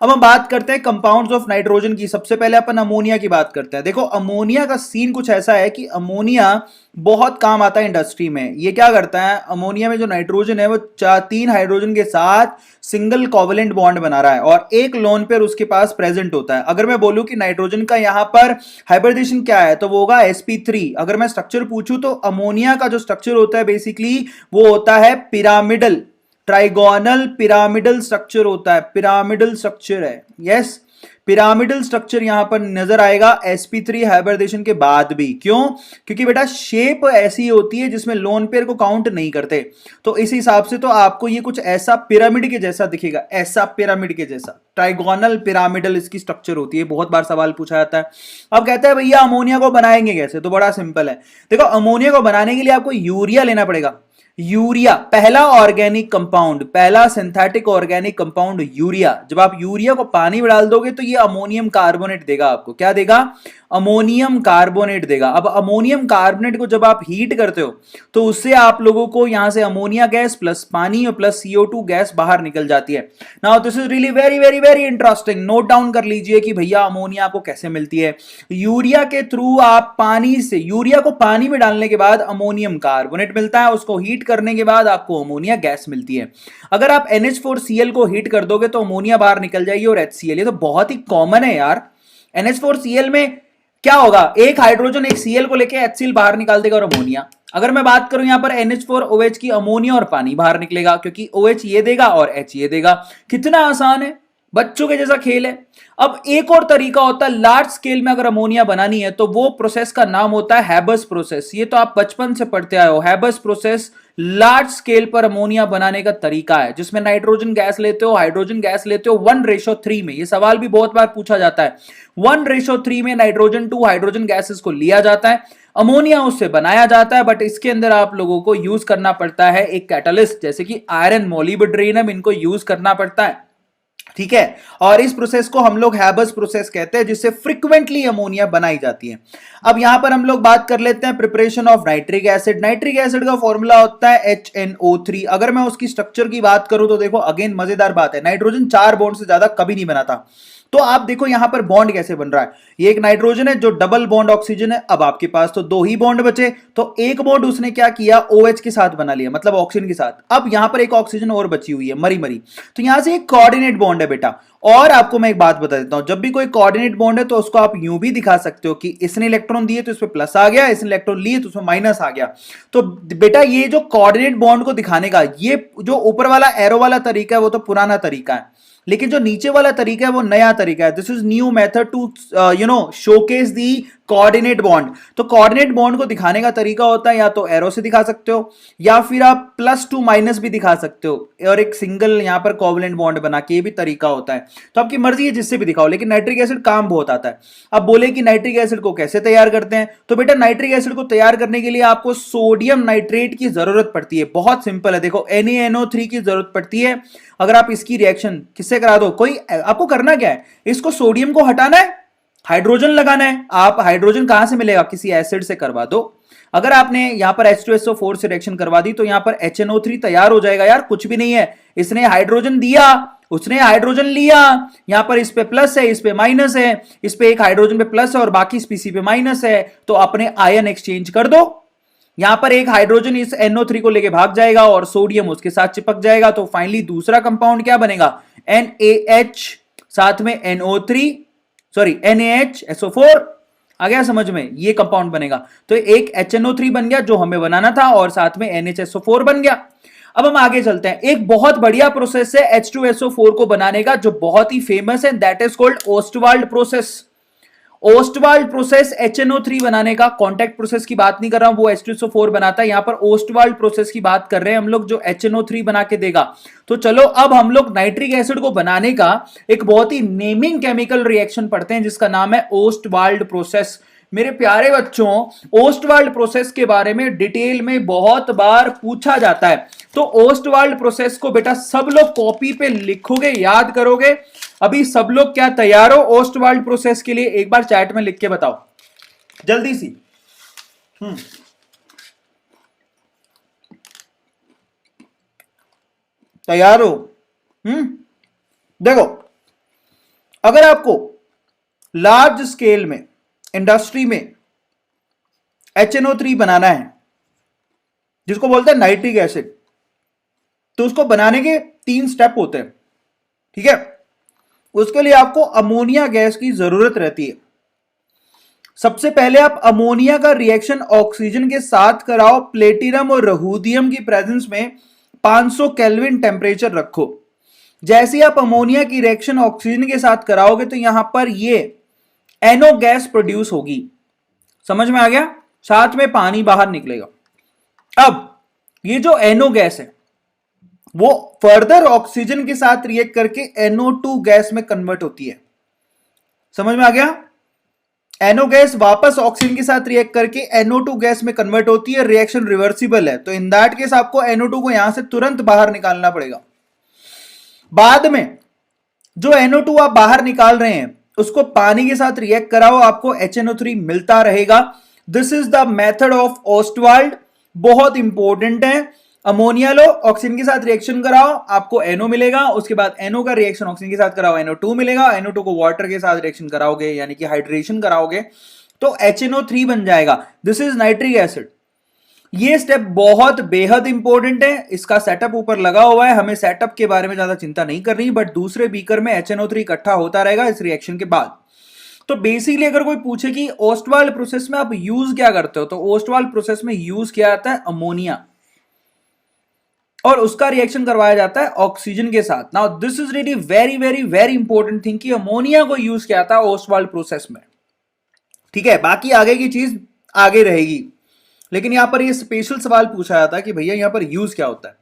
अब हम बात करते हैं कंपाउंड्स ऑफ नाइट्रोजन की। सबसे पहले अपन अमोनिया की बात करते हैं। देखो अमोनिया का सीन कुछ ऐसा है कि अमोनिया बहुत काम आता है इंडस्ट्री में। ये क्या करता है, अमोनिया में जो नाइट्रोजन है वो 3 हाइड्रोजन के साथ सिंगल कोवलेंट बॉन्ड बना रहा है और एक लोन पेयर उसके पास प्रेजेंट होता है। अगर मैं बोलूं कि नाइट्रोजन का यहां पर हाइब्रिडेशन क्या है तो वो होगा sp3। अगर मैं स्ट्रक्चर पूछूं तो अमोनिया का जो स्ट्रक्चर होता है बेसिकली वो होता है पिरामिडल, ट्राइगोनल पिरामिडल स्ट्रक्चर होता है, पिरामिडल स्ट्रक्चर है। यस, पिरामिडल स्ट्रक्चर यहां पर नजर आएगा sp3 हाइब्रिडेशन के बाद भी। क्यों? क्योंकि बेटा शेप ऐसी होती है जिसमें लोन पेयर को काउंट नहीं करते, तो इस हिसाब से तो आपको ये कुछ ऐसा पिरामिड के जैसा दिखेगा, ऐसा पिरामिड के जैसा ट्राइगोनल पिरामिडल इसकी स्ट्रक्चर होती है। बहुत बार सवाल पूछा जाता है। अब कहता है भैया अमोनिया को बनाएंगे कैसे, तो बड़ा सिंपल है। देखो अमोनिया को बनाने के लिए आपको यूरिया लेना पड़ेगा। यूरिया पहला ऑर्गेनिक कंपाउंड, पहला सिंथेटिक ऑर्गेनिक कंपाउंड यूरिया। जब आप यूरिया को पानी में डाल दोगे तो ये अमोनियम कार्बोनेट देगा आपको। क्या देगा? अमोनियम कार्बोनेट देगा। अब अमोनियम कार्बोनेट को जब आप हीट करते हो तो उससे आप लोगों को यहां से अमोनिया गैस प्लस पानी और प्लस CO2 गैस बाहर निकल जाती है। Now this is really very very very interesting. Note down कर लीजिए कि भैया अमोनिया आपको कैसे मिलती है। यूरिया के थ्रू आप पानी से, यूरिया को पानी में डालने के बाद अमोनियम कार्बोनेट मिलता है, उसको हीट करने के बाद आपको अमोनिया गैस मिलती है। अगर आप NH4Cl को हीट कर दोगे तो अमोनिया बाहर निकल जाएगी और HCl। ये तो बहुत ही कॉमन है यार। NH4Cl में क्या होगा, एक हाइड्रोजन एक Cl को लेके HCl बाहर निकाल देगा और अमोनिया। अगर मैं बात करूं यहां पर NH4OH की, अमोनिया और पानी बाहर निकलेगा क्योंकि OH ये देगा और H ये देगा। कितना आसान है, बच्चों के जैसा खेल है। अब एक और तरीका होता है लार्ज स्केल में अगर अमोनिया बनानी है तो वो प्रोसेस का नाम होता है हैबर्स प्रोसेस। ये तो आप बचपन से पढ़ते आए हो। हैबर्स प्रोसेस लार्ज स्केल पर अमोनिया बनाने का तरीका है जिसमें नाइट्रोजन गैस लेते हो, हाइड्रोजन गैस लेते हो 1:3 में। ये सवाल भी बहुत बार पूछा जाता है। 1:3 में नाइट्रोजन 2 हाइड्रोजन गैसेस को लिया जाता है, अमोनिया उससे बनाया जाता है। बट इसके अंदर आप लोगों को यूज करना पड़ता है एक कैटलिस्ट, जैसे कि आयरन मोलिब्डेनम, इनको यूज करना पड़ता है। ठीक है, और इस प्रोसेस को हम लोग हैबर्स प्रोसेस कहते हैं जिससे फ्रीक्वेंटली अमोनिया बनाई जाती है। अब यहां पर हम लोग बात कर लेते हैं preparation of nitric acid. Nitric acid का फॉर्मूला होता है HNO3। अगर मैं उसकी स्ट्रक्चर की बात करूं तो देखो अगेन मजेदार बात है, नाइट्रोजन 4 बॉन्ड से ज्यादा कभी नहीं बनाता। तो आप देखो यहां पर बॉन्ड कैसे बन रहा है। ये एक नाइट्रोजन है जो डबल बॉन्ड ऑक्सीजन है। अब आपके पास तो 2 ही बॉन्ड बचे, तो एक बॉन्ड उसने क्या किया, OH के साथ बना लिया, मतलब ऑक्सीजन के साथ। अब यहां पर एक ऑक्सीजन और बची हुई है मरी मरी, तो यहां से एक कोऑर्डिनेट बॉन्ड है बेटा। और आपको मैं एक बात बता देता हूं, जब भी कोई कोऑर्डिनेट बॉन्ड है तो उसको आप यूं भी दिखा सकते हो कि इसने इलेक्ट्रॉन दिए तो इसमें प्लस आ गया, इसने इलेक्ट्रॉन लिए तो उसमें माइनस आ गया। तो बेटा ये जो कोऑर्डिनेट बॉन्ड को दिखाने का ये जो ऊपर वाला एरो वाला तरीका है वो तो पुराना तरीका है, लेकिन जो नीचे वाला तरीका है वो नया तरीका है। This is new method to showcase the coordinate bond. तो कोऑर्डिनेट बॉन्ड को दिखाने का तरीका होता है या तो एरो से दिखा सकते हो या फिर आप +2 माइनस भी दिखा सकते हो, और एक सिंगल यहां पर कोवलेंट बॉन्ड बना के भी तरीका होता है। तो आपकी मर्जी है जिससे भी दिखाओ, लेकिन नाइट्रिक एसिड काम बहुत आता है। अब बोले कि नाइट्रिक एसिड को कैसे तैयार करते हैं, तो बेटा नाइट्रिक एसिड को तैयार करने के लिए आपको सोडियम नाइट्रेट की जरूरत पड़ती है। बहुत सिंपल है, देखो NaNO3 की जरूरत पड़ती है। अगर आप इसकी रिएक्शन किससे करा दो, कोई आपको करना क्या है, इसको सोडियम को हटाना है, हाइड्रोजन लगाना है। आप हाइड्रोजन कहां से मिलेगा, किसी एसिड से करवा दो। अगर आपने यहां पर H2SO4 से रिएक्शन करवा दी तो यहां पर HNO3 तैयार हो जाएगा। यार कुछ भी नहीं है, इसने हाइड्रोजन दिया, उसने हाइड्रोजन लिया, यहां पर इस पे प्लस है, इस पे माइनस है, इस पे एक हाइड्रोजन पे प्लस है और बाकी इस पीसी पे माइनस है, तो अपने आयन एक्सचेंज कर दो। यहां पर एक हाइड्रोजन इस NO3 को लेके भाग जाएगा और सोडियम उसके साथ चिपक जाएगा, तो फाइनली दूसरा कंपाउंड क्या बनेगा, NaH साथ में NO3 सॉरी NaHSO4। आ गया समझ में, ये कंपाउंड बनेगा। तो एक HNO3 बन गया जो हमें बनाना था और साथ में NHSO4 बन गया। अब हम आगे चलते हैं, एक बहुत बढ़िया प्रोसेस है H2SO4 को बनाने का जो बहुत ही फेमस है, that is called Ostwald process. Ostwald process HNO3 बनाने का, कॉन्टैक्ट प्रोसेस की बात नहीं कर रहा हूं, वो H2SO4 बनाता है। यहां पर ओस्टवाल्ड प्रोसेस की बात कर रहे हैं हम लोग जो HNO3 बना के देगा। तो चलो अब हम लोग नाइट्रिक एसिड को बनाने का एक बहुत ही नेमिंग केमिकल रिएक्शन पढ़ते हैं जिसका नाम है ओस्टवाल्ड प्रोसेस। मेरे प्यारे बच्चों, ओस्टवाल्ड प्रोसेस के बारे में डिटेल में बहुत बार पूछा जाता है। तो ओस्टवाल्ड प्रोसेस को बेटा सब लोग कॉपी पे लिखोगे, याद करोगे। अभी सब लोग क्या तैयार हो ओस्टवाल्ड प्रोसेस के लिए, एक बार चैट में लिख के बताओ जल्दी सी। तैयार हो? देखो अगर आपको लार्ज स्केल में इंडस्ट्री में HNO3 बनाना है, जिसको बोलते हैं नाइट्रिक एसिड, तो उसको बनाने के 3 स्टेप होते हैं, ठीक है। उसके लिए आपको अमोनिया गैस की जरूरत रहती है। सबसे पहले आप अमोनिया का रिएक्शन ऑक्सीजन के साथ कराओ, प्लेटिनम और रहूदियम की प्रेजेंस में 500 केल्विन टेम्परेचर रखो। जैसे ही आप अमोनिया की रिएक्शन ऑक्सीजन के साथ कराओगे तो यहां पर ये एनो गैस प्रोड्यूस होगी, समझ में आ गया, साथ में पानी बाहर निकलेगा। अब ये जो एनो गैस है वो फर्दर ऑक्सीजन के साथ रिएक्ट करके NO2 गैस में कन्वर्ट होती है, समझ में आ गया। एनो गैस वापस ऑक्सीजन के साथ रिएक्ट करके NO2 गैस में कन्वर्ट होती है, रिएक्शन रिवर्सिबल है, तो इन दैट केस आपको NO2 को यहां से तुरंत बाहर निकालना पड़ेगा। बाद में जो NO2 आप बाहर निकाल रहे हैं उसको पानी के साथ रिएक्ट कराओ, आपको HNO3 मिलता रहेगा। This is the method of Ostwald, बहुत इंपॉर्टेंट है। अमोनिया लो, ऑक्सीजन के साथ रिएक्शन कराओ, आपको NO मिलेगा, उसके बाद NO का रिएक्शन ऑक्सीजन के साथ कराओ, NO2 मिलेगा, NO2 को वाटर के साथ रिएक्शन कराओगे यानी कि हाइड्रेशन कराओगे तो HNO3 बन जाएगा। This is nitric acid. ये स्टेप बहुत बेहद इंपॉर्टेंट है, इसका सेटअप ऊपर लगा हुआ है, हमें सेटअप के बारे में ज्यादा चिंता नहीं करनी, बट दूसरे बीकर में HNO3 इकट्ठा होता रहेगा इस रिएक्शन के बाद। तो बेसिकली अगर कोई पूछे कि ओस्टवाल्ड प्रोसेस में आप यूज क्या करते हो, तो ओस्टवाल्ड प्रोसेस में यूज किया जाता है अमोनिया और उसका रिएक्शन करवाया जाता है ऑक्सीजन के साथ। Now this is really very very very important thing कि अमोनिया को यूज किया था ओस्टवाल्ड प्रोसेस में, ठीक है। बाकी आगे की चीज आगे रहेगी, लेकिन यहां पर ये स्पेशल सवाल पूछा जाता है कि भैया यहां पर यूज क्या होता है।